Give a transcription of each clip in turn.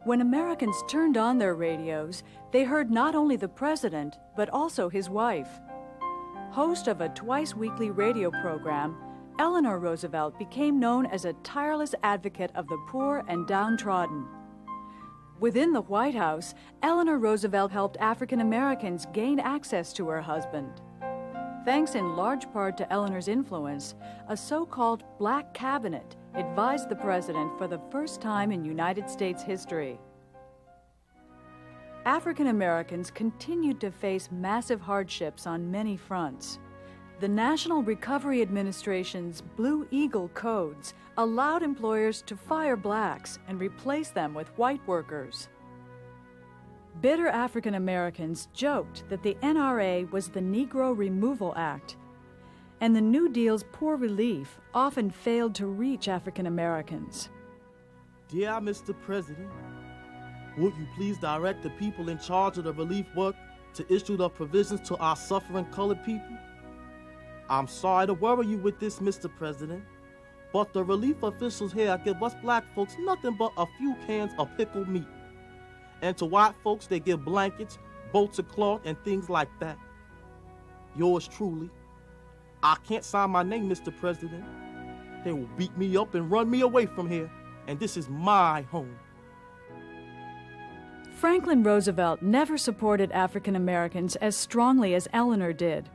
When Americans turned on their radios, they heard not only the president, but also his wife. Host of a twice-weekly radio program, Eleanor Roosevelt became known as a tireless advocate of the poor and downtrodden. Within the White House, Eleanor Roosevelt helped African Americans gain access to her husband. Thanks in large part to Eleanor's influence, a so-called Black Cabinet advised the president for the first time in United States history. African Americans continued to face massive hardships on many fronts. The National Recovery Administration's Blue Eagle codes allowed employers to fire blacks and replace them with white workers. Bitter African Americans joked that the NRA was the Negro Removal Act, and the New Deal's poor relief often failed to reach African Americans. Dear Mr. President, would you please direct the people in charge of the relief work to issue the provisions to our suffering colored people? I'm sorry to worry you with this, Mr. President, but the relief officials here give us black folks nothing but a few cans of pickled meat. And to white folks, they give blankets, bolts of cloth, and things like that. Yours truly. I can't sign my name, Mr. President. They will beat me up and run me away from here, and this is my home. Franklin Roosevelt never supported African Americans as strongly as Eleanor did.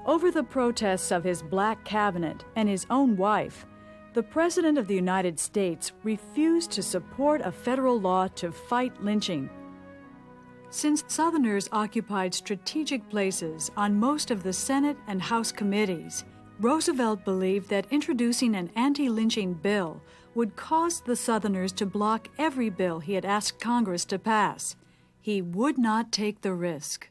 Over the protests of his Black Cabinet and his own wife, the President of the United States refused to support a federal law to fight lynching. Since Southerners occupied strategic places on most of the Senate and House committees, Roosevelt believed that introducing an anti-lynching bill would cause the Southerners to block every bill he had asked Congress to pass. He would not take the risk.